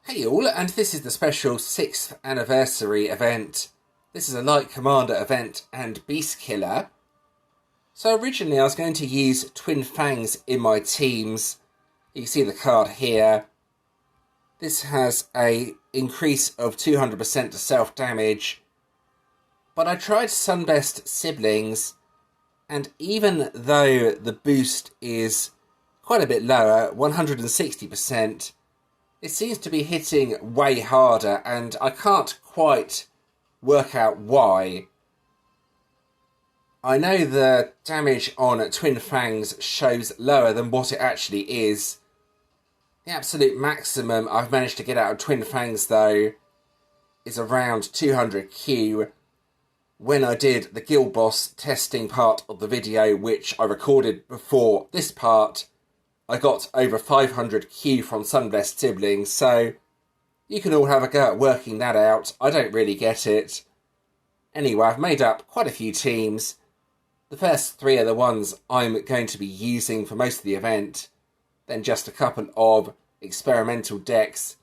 Hey all, and this is the special 6th anniversary event. This is a Light Commander event and Beast Killer. So originally I was going to use Twin Fangs in my teams. You can see the card here. This has a increase of 200% to self-damage. But I tried Sunbest Siblings, and even though the boost is quite a bit lower, 160%, it seems to be hitting way harder, and I can't quite work out why. I know the damage on Twin Fangs shows lower than what it actually is. The absolute maximum I've managed to get out of Twin Fangs, though, is around 200Q. When I did the Guild Boss testing part of the video, which I recorded before this part, I got over 500Q from Sunblessed Siblings, so you can all have a go at working that out. I don't really get it. Anyway, I've made up quite a few teams. The first 3 are the ones I'm going to be using for most of the event, then just a couple of experimental decks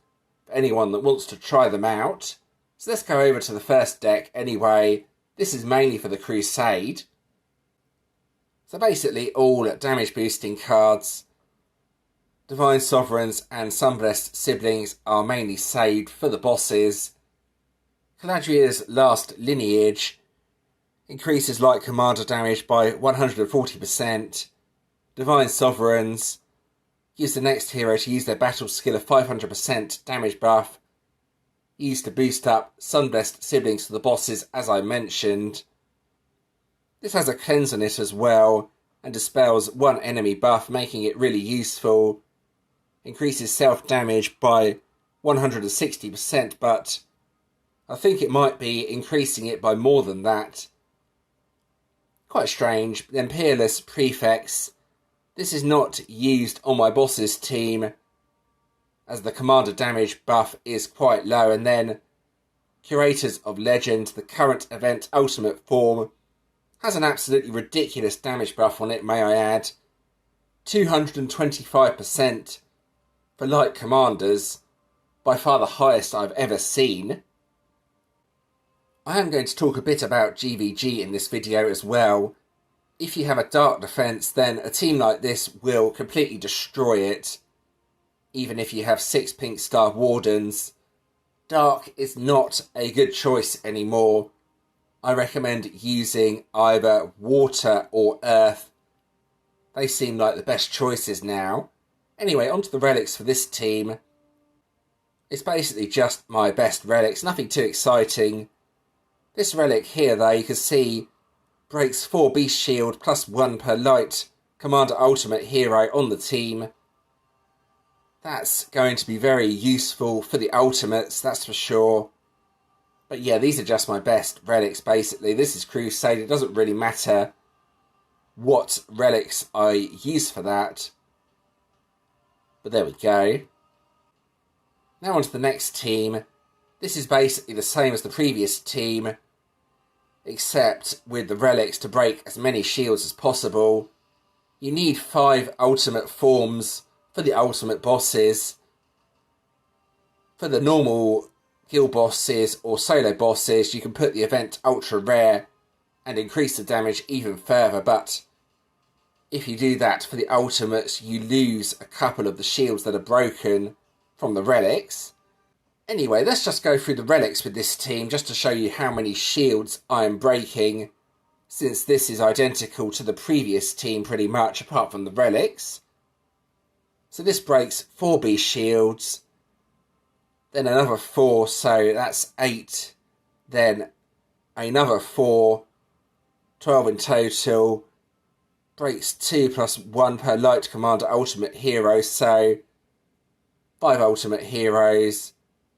for anyone that wants to try them out. So let's go over to the first deck anyway. This is mainly for the Crusade. So basically all damage boosting cards. Divine Sovereigns and Sunblessed Siblings are mainly saved for the bosses. Caladria's Last Lineage increases Light Commander damage by 140%. Divine Sovereigns gives the next hero to use their battle skill of 500% damage buff, used to boost up Sunblessed Siblings for the bosses, as I mentioned. This has a cleanse on it as well, and dispels one enemy buff, making it really useful. Increases self-damage by 160%, but I think it might be increasing it by more than that. Quite strange. Then Peerless Prefects. This is not used on my boss's team, as the commander damage buff is quite low. And then Curators of Legend, the current event ultimate form, has an absolutely ridiculous damage buff on it, may I add. 225%. For light commanders, by far the highest I've ever seen. I am going to talk a bit about GVG in this video as well. If you have a dark defense, then a team like this will completely destroy it. Even if you have 6 pink star wardens, dark is not a good choice anymore. I recommend using either water or earth. They seem like the best choices now. Anyway, onto the relics for this team. It's basically just my best relics, nothing too exciting. This relic here, though, you can see breaks 4 Beast Shield plus 1 per Light Commander Ultimate hero on the team. That's going to be very useful for the Ultimates, that's for sure. But yeah, these are just my best relics, basically. This is Crusade, it doesn't really matter what relics I use for that. But there we go. Now on to the next team. This is basically the same as the previous team, except with the relics to break as many shields as possible. You need 5 ultimate forms for the ultimate bosses. For the normal guild bosses or solo bosses, you can put the event ultra rare and increase the damage even further, but if you do that for the ultimates, you lose a couple of the shields that are broken from the relics. Anyway, let's just go through the relics with this team just to show you how many shields I am breaking, since this is identical to the previous team pretty much, apart from the relics. So this breaks 4 beast shields, then another 4, so that's 8, then another 4, 12 in total. Breaks 2 plus 1 per Light Commander Ultimate Hero, so 5 Ultimate Heroes.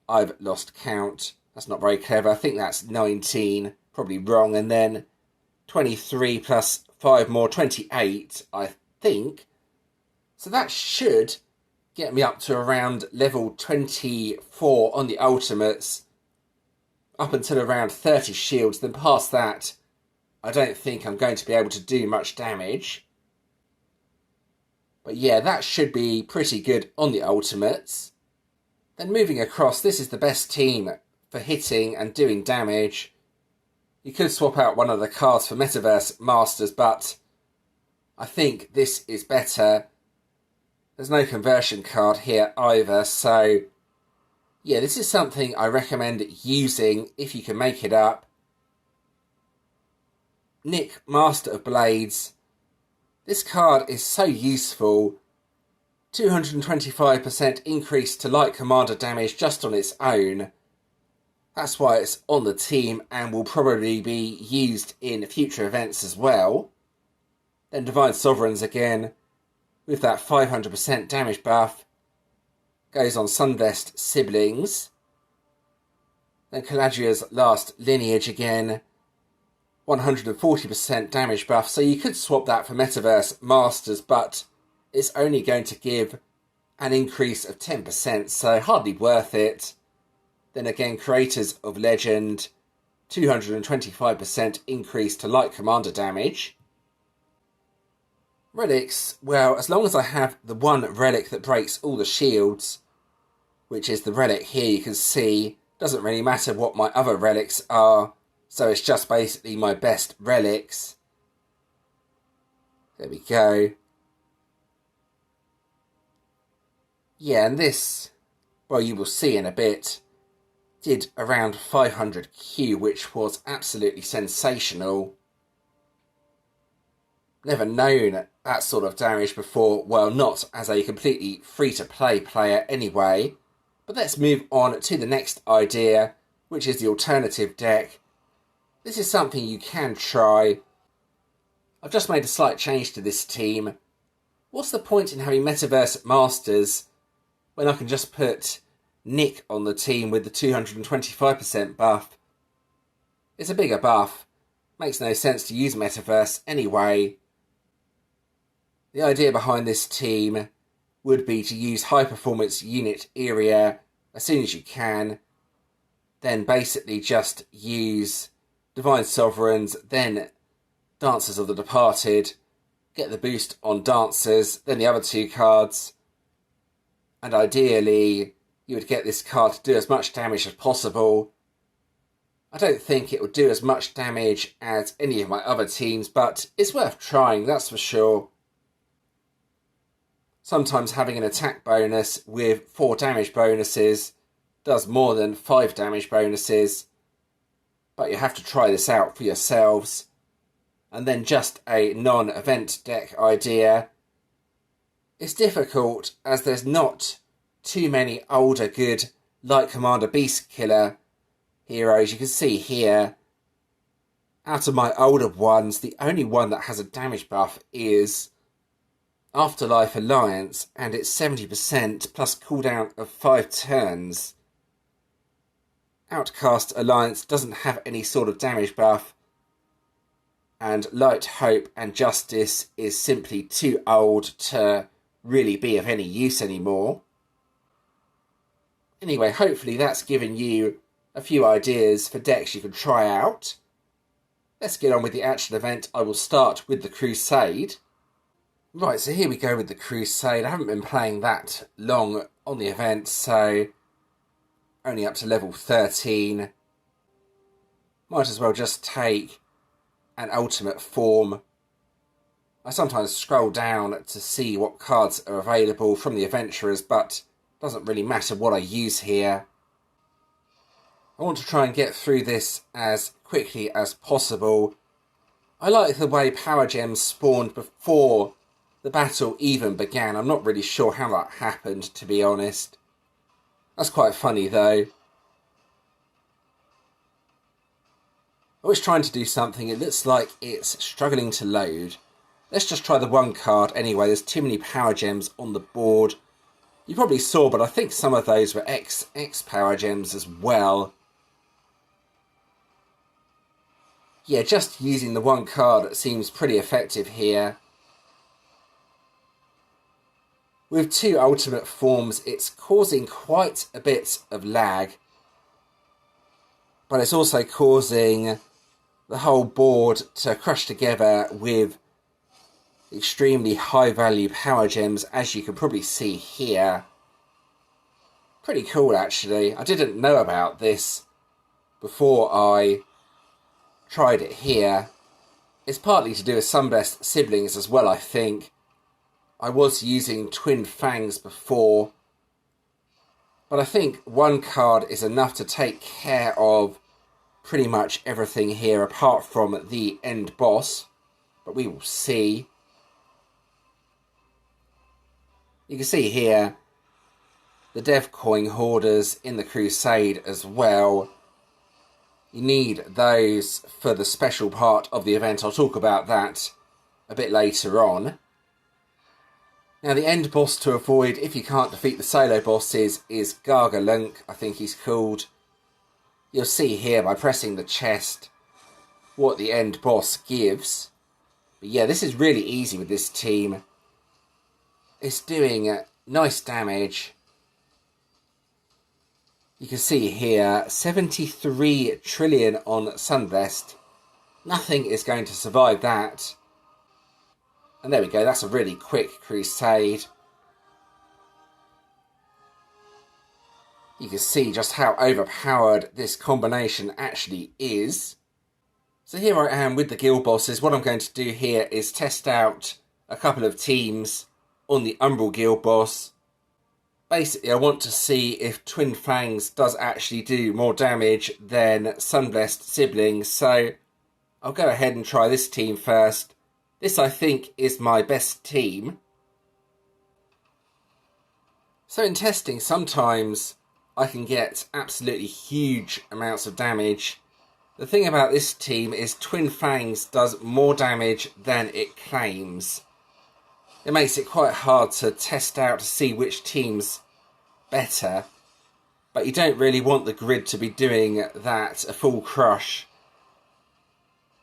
I've lost count. That's not very clever. I think that's 19. Probably wrong. And then 23 plus 5 more, 28, I think. So that should get me up to around level 24 on the Ultimates. Up until around 30 shields. Then past that, I don't think I'm going to be able to do much damage. But yeah, that should be pretty good on the Ultimates. Then moving across, this is the best team for hitting and doing damage. You could swap out one of the cards for Metaverse Masters, but I think this is better. There's no conversion card here either, so yeah, this is something I recommend using if you can make it up. Nick, Master of Blades. This card is so useful. 225% increase to light commander damage just on its own. That's why it's on the team and will probably be used in future events as well. Then Divine Sovereigns again, with that 500% damage buff. Goes on Sunvest Siblings. Then Caladria's Last Lineage again. 140% damage buff. So you could swap that for Metaverse Masters, but it's only going to give an increase of 10%, so hardly worth it. Then again, Creators of Legend. 225% increase to light commander damage. Relics, well, as long as I have the one relic that breaks all the shields, which is the relic here, you can see, doesn't really matter what my other relics are, so it's just basically my best relics. There we go. Yeah, and this, well, you will see in a bit, did around 500Q, which was absolutely sensational. Never known that sort of damage before, well, not as a completely free-to-play player anyway. But let's move on to the next idea, which is the alternative deck. This is something you can try. I've just made a slight change to this team. What's the point in having Metaverse Masters when I can just put Nick on the team with the 225% buff? It's a bigger buff. Makes no sense to use Metaverse anyway. The idea behind this team would be to use high performance unit area as soon as you can, then basically just use Divine Sovereigns, then Dancers of the Departed, get the boost on Dancers, then the other two cards, and ideally you would get this card to do as much damage as possible. I don't think it would do as much damage as any of my other teams, but it's worth trying, that's for sure. Sometimes having an attack bonus with 4 damage bonuses does more than 5 damage bonuses. But you have to try this out for yourselves. And then just a non-event deck idea. It's difficult as there's not too many older good Light Commander Beast Killer heroes. You can see here, out of my older ones, the only one that has a damage buff is Afterlife Alliance, and it's 70% plus cooldown of 5 turns. Outcast Alliance doesn't have any sort of damage buff, and Light, Hope and Justice is simply too old to really be of any use anymore. Anyway, hopefully that's given you a few ideas for decks you can try out. Let's get on with the actual event. I will start with the Crusade. Right, so here we go with the Crusade. I haven't been playing that long on the event, so only up to level 13. Might as well just take an ultimate form. I sometimes scroll down to see what cards are available from the adventurers, but it doesn't really matter what I use here. I want to try and get through this as quickly as possible. I like the way Power Gems spawned before the battle even began. I'm not really sure how that happened, to be honest. That's quite funny, though. I was trying to do something. It looks like it's struggling to load. Let's just try the one card anyway. There's too many Power Gems on the board. You probably saw, but I think some of those were X Power Gems as well. Yeah, just using the one card seems pretty effective here. With 2 ultimate forms, it's causing quite a bit of lag. But it's also causing the whole board to crush together with extremely high value Power Gems, as you can probably see here. Pretty cool, actually. I didn't know about this before I tried it here. It's partly to do with Sunbest siblings as well, I think. I was using Twin Fangs before, but I think one card is enough to take care of pretty much everything here apart from the end boss, but we will see. You can see here the Devcoin hoarders in the Crusade as well. You need those for the special part of the event. I'll talk about that a bit later on. Now, the end boss to avoid if you can't defeat the solo bosses is Gargalunk, I think he's called. You'll see here by pressing the chest what the end boss gives. But yeah, this is really easy with this team. It's doing nice damage. You can see here 73 trillion on Sunvest. Nothing is going to survive that. And there we go, that's a really quick Crusade. You can see just how overpowered this combination actually is. So here I am with the guild bosses. What I'm going to do here is test out a couple of teams on the Umbral guild boss. Basically, I want to see if Twin Fangs does actually do more damage than Sunblessed siblings. So I'll go ahead and try this team first. This, I think, is my best team. So in testing, sometimes I can get absolutely huge amounts of damage. The thing about this team is Twin Fangs does more damage than it claims. It makes it quite hard to test out to see which team's better. But you don't really want the grid to be doing that a full crush.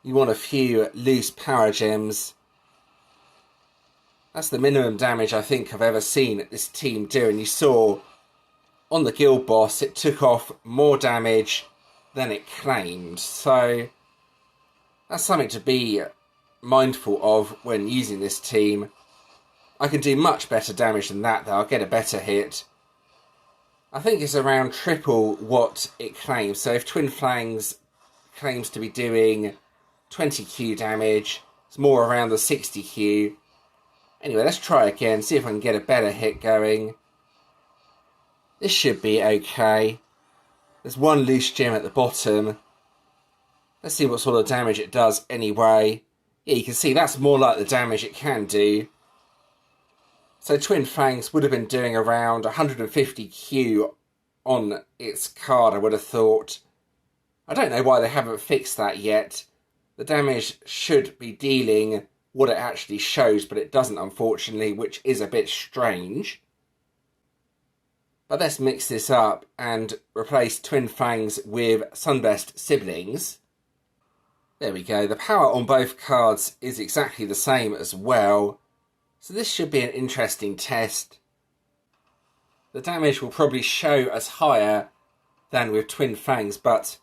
You want a few loose power gems. That's the minimum damage I think I've ever seen this team do. And you saw on the guild boss it took off more damage than it claimed. So that's something to be mindful of when using this team. I can do much better damage than that though. I'll get a better hit. I think it's around triple what it claims. So if Twin Fangs claims to be doing 20q damage, it's more around the 60q. Anyway, let's try again, see if I can get a better hit going. This should be okay. There's one loose gem at the bottom. Let's see what sort of damage it does anyway. Yeah, you can see that's more like the damage it can do. So Twin Fangs would have been doing around 150q on its card, I would have thought. I don't know why they haven't fixed that yet. The damage should be dealing what it actually shows, but it doesn't, unfortunately, which is a bit strange. But let's mix this up and replace Twin Fangs with Sunbest siblings. There we go. The power on both cards is exactly the same as well. So this should be an interesting test. The damage will probably show as higher than with Twin Fangs, but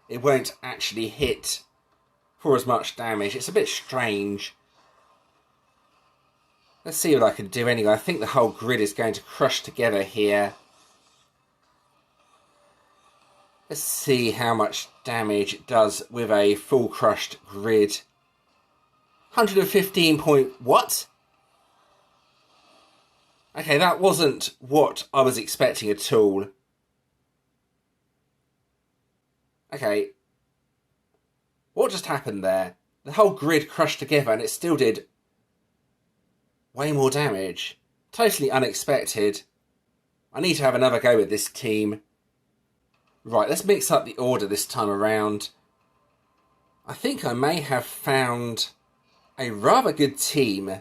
it won't actually hit for as much damage. It's a bit strange. Let's see what I can do anyway. I think the whole grid is going to crush together here. Let's see how much damage it does with a full crushed grid. 115 point... what? Okay, that wasn't what I was expecting at all. Okay. What just happened there? The whole grid crushed together and it still did way more damage. Totally unexpected. I need to have another go with this team. Right, let's mix up the order this time around. I think I may have found a rather good team.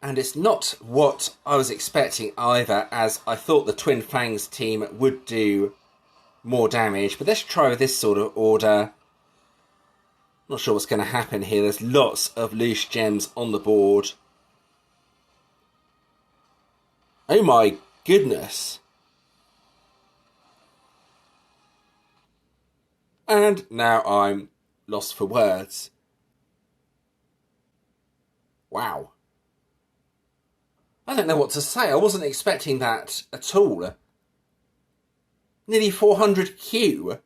And it's not what I was expecting either, as I thought the Twin Fangs team would do more damage. But let's try with this sort of order. Not sure what's going to happen here. There's lots of loose gems on the board. Oh my goodness. And now I'm lost for words. Wow. I don't know what to say. I wasn't expecting that at all. Nearly 400 Q.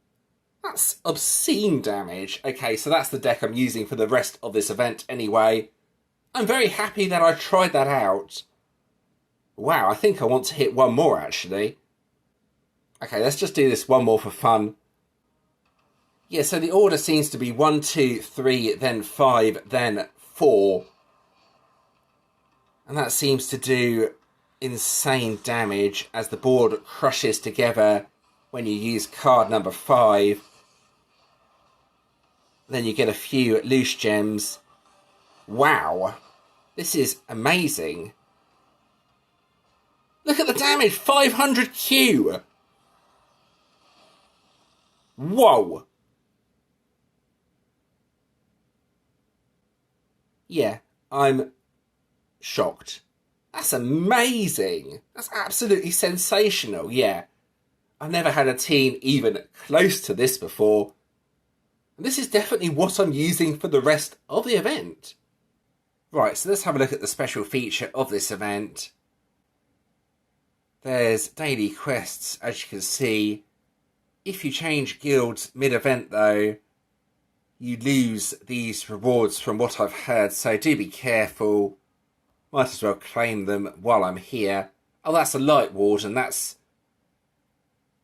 That's obscene damage. Okay, so that's the deck I'm using for the rest of this event anyway. I'm very happy that I tried that out. Wow, I think I want to hit one more actually. Okay, let's just do this one more for fun. Yeah, so the order seems to be 1, 2, 3, then 5, then 4. And that seems to do insane damage as the board crushes together when you use card number 5. Then you get a few loose gems. Wow, this is amazing. Look at the damage, 500 Q. Whoa. Yeah, I'm shocked. That's amazing. That's absolutely sensational, yeah. I've never had a team even close to this before. And this is definitely what I'm using for the rest of the event. Right, so let's have a look at the special feature of this event. There's daily quests, as you can see. If you change guilds mid-event though, you lose these rewards from what I've heard, so do be careful. Might as well claim them while I'm here. Oh, that's a light warden. That's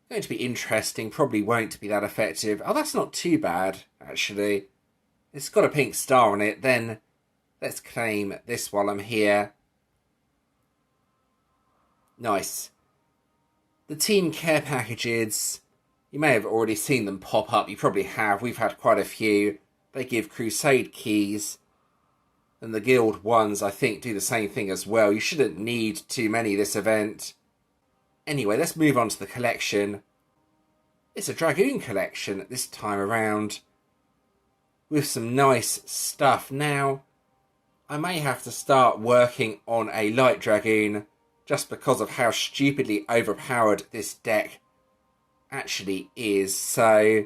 going to be interesting. Probably won't be that effective. Oh, that's not too bad, actually. It's got a pink star on it. Then let's claim this while I'm here. Nice. The team care packages, you may have already seen them pop up. You probably have. We've had quite a few. They give Crusade keys. And the guild ones, I think, do the same thing as well. You shouldn't need too many this event. Anyway, let's move on to the collection. It's a Dragoon collection this time around. With some nice stuff. Now, I may have to start working on a light Dragoon just because of how stupidly overpowered this deck actually is. So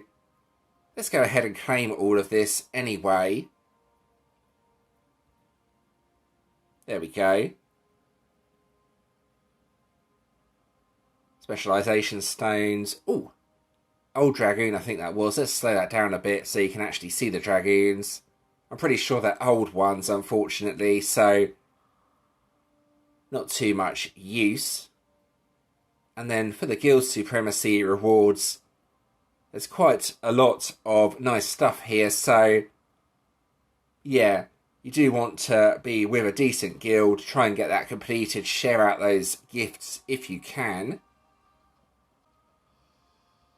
let's go ahead and claim all of this anyway. There we go. Specialisation stones. Ooh, old Dragoon I think that was. Let's slow that down a bit so you can actually see the Dragoons. I'm pretty sure they're old ones, unfortunately, so not too much use. And then for the Guild Supremacy rewards, there's quite a lot of nice stuff here, so yeah, you do want to be with a decent guild, try and get that completed, share out those gifts if you can.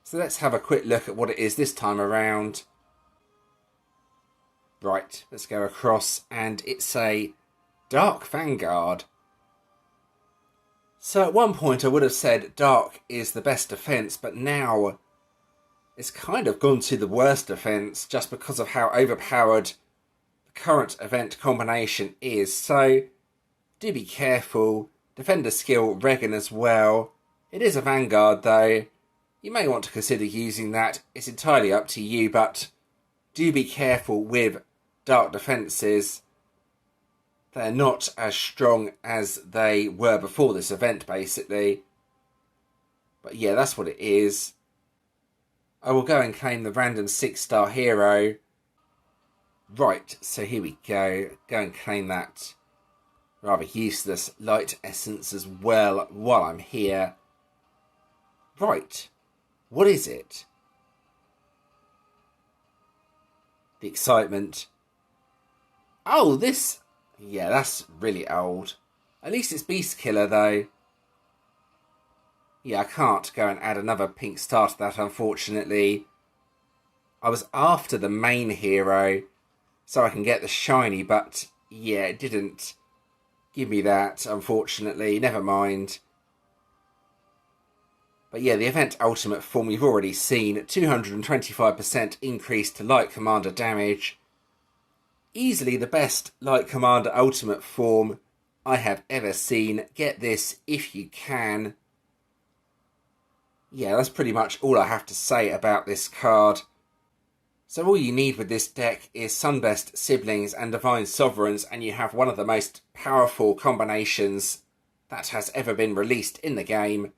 So let's have a quick look at what it is this time around. Right, let's go across, and it's a Dark Vanguard. So at one point I would have said Dark is the best defence, but now it's kind of gone to the worst defence just because of how overpowered the current event combination is. So do be careful. Defender skill Regan as well. It is a Vanguard though. You may want to consider using that. It's entirely up to you, but do be careful with Dark defences. They're not as strong as they were before this event, basically. But yeah, that's what it is. I will go and claim the random 6-star hero. Right, so here we go. Go and claim that rather useless light essence as well while I'm here. Right, what is it? The excitement. Oh, this... yeah, that's really old. At least it's Beast Killer, though. Yeah, I can't go and add another pink star to that, unfortunately. I was after the main hero, so I can get the shiny, but yeah, it didn't give me that, unfortunately. Never mind. But yeah, the event ultimate form we've already seen. 225% increase to Light Commander damage. Easily the best Light Commander ultimate form I have ever seen. Get this if you can. Yeah, that's pretty much all I have to say about this card. So all you need with this deck is Sunbest Siblings and Divine Sovereigns, and you have one of the most powerful combinations that has ever been released in the game.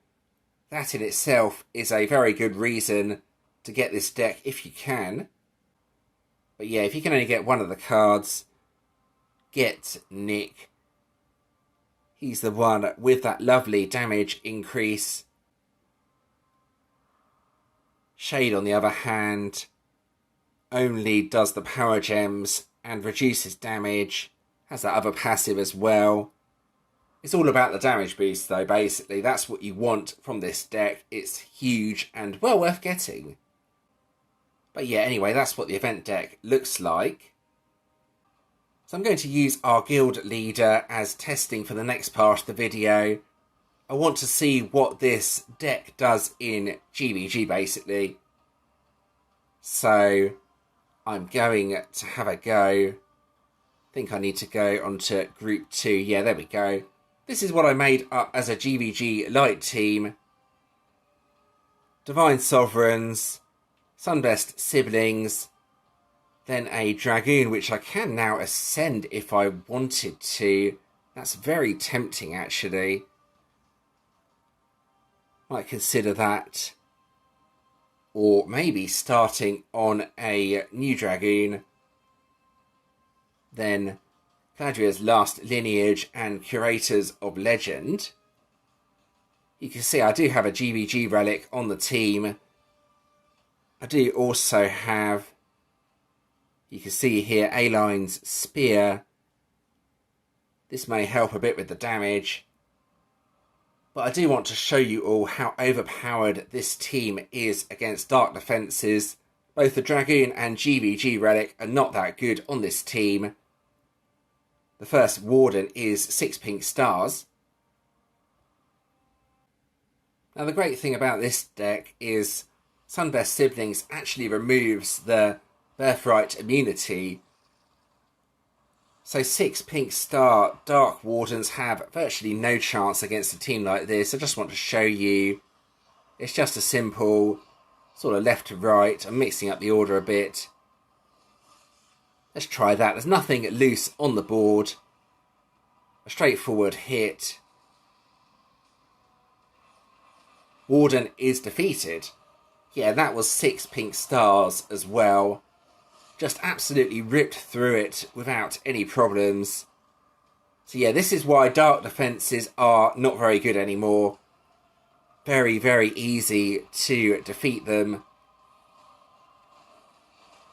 that in itself is a very good reason to get this deck if you can. But yeah, if you can only get one of the cards, get Nick. He's the one with that lovely damage increase. Shade, on the other hand, only does the power gems and reduces damage. Has that other passive as well. It's all about the damage boost though, basically. That's what you want from this deck. It's huge and well worth getting. But yeah, anyway, that's what the event deck looks like. So I'm going to use our guild leader as testing for the next part of the video. I want to see what this deck does in GVG, basically. So I'm going to have a go. I think I need to go onto group 2. Yeah, there we go. This is what I made up as a GVG light team. Divine Sovereigns, Sunbest Siblings, then a Dragoon, which I can now ascend if I wanted to. That's very tempting, actually. Might consider that. Or maybe starting on a new Dragoon. Then Gladria's Last Lineage and Curators of Legend. You can see I do have a GVG relic on the team. I do also have, you can see here, A-Line's Spear. This may help a bit with the damage. But I do want to show you all how overpowered this team is against dark defences. Both the Dragoon and GVG relic are not that good on this team. The first Warden is 6 pink stars. Now the great thing about this deck is Sunbest Siblings actually removes the Birthright immunity. So 6 pink star Dark Wardens have virtually no chance against a team like this. I just want to show you. It's just a simple sort of left to right. I'm mixing up the order a bit. Let's try that. There's nothing loose on the board. A straightforward hit. Warden is defeated. Yeah, that was 6 pink stars as well. Just absolutely ripped through it without any problems. So yeah, this is why dark defences are not very good anymore. Very, very easy to defeat them.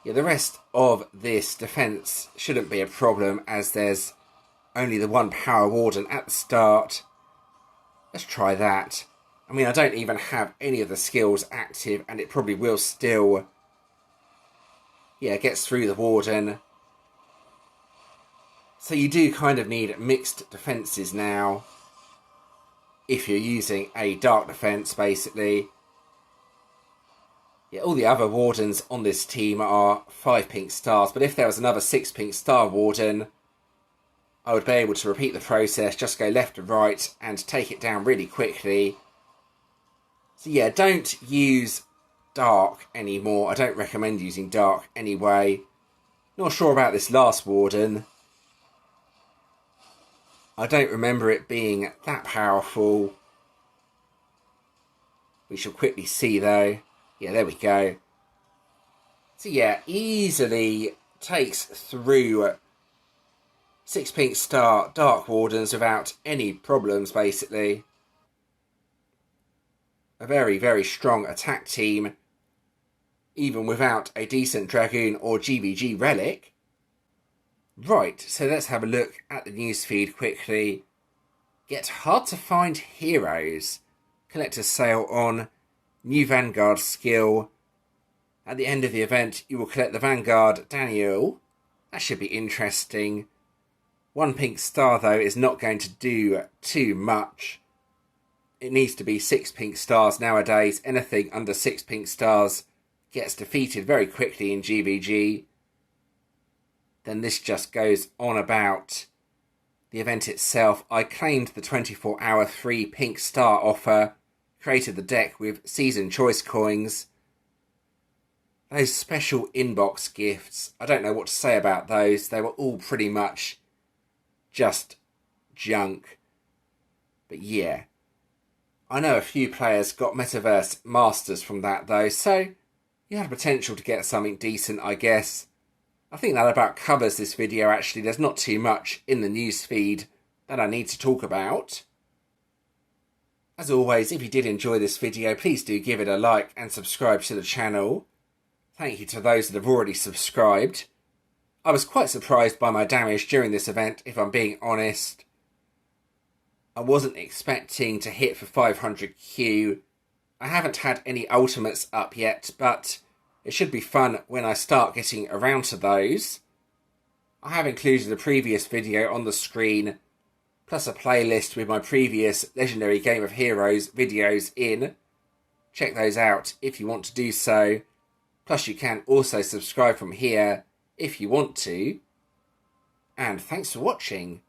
Yeah, the rest of this defence shouldn't be a problem as there's only the one power warden at the start. Let's try that. I mean, I don't even have any of the skills active and it probably will still, yeah, gets through the warden. So you do kind of need mixed defences now. If you're using a dark defence, basically. Yeah, all the other wardens on this team are 5 pink stars. But if there was another 6 pink star warden, I would be able to repeat the process. Just go left and right and take it down really quickly. So yeah, don't use dark anymore. I don't recommend using dark anyway. Not sure about this last warden. I don't remember it being that powerful. We shall quickly see though. Yeah, there we go. So yeah, easily takes through 6 pink star Dark Wardens without any problems, basically. A very, very strong attack team, even without a decent Dragoon or GVG relic. Right, so let's have a look at the newsfeed quickly. Get hard to find heroes. Collector's sale on. New Vanguard skill. At the end of the event, you will collect the Vanguard Daniel. That should be interesting. 1 pink star, though, is not going to do too much. It needs to be 6 pink stars nowadays. Anything under 6 pink stars gets defeated very quickly in GVG. Then this just goes on about the event itself. I claimed the 24-hour 3 pink star offer. Created the deck with season choice coins. Those special inbox gifts, I don't know what to say about those. They were all pretty much just junk. But yeah, I know a few players got Metaverse Masters from that though, so you had potential to get something decent, I guess. I think that about covers this video actually. There's not too much in the news feed that I need to talk about. As always, if you did enjoy this video, please do give it a like and subscribe to the channel. Thank you to those that have already subscribed. I was quite surprised by my damage during this event, if I'm being honest. I wasn't expecting to hit for 500Q. I haven't had any ultimates up yet, but it should be fun when I start getting around to those. I have included a previous video on the screen, plus a playlist with my previous Legendary Game of Heroes videos in. Check those out if you want to do so. Plus you can also subscribe from here if you want to. And thanks for watching.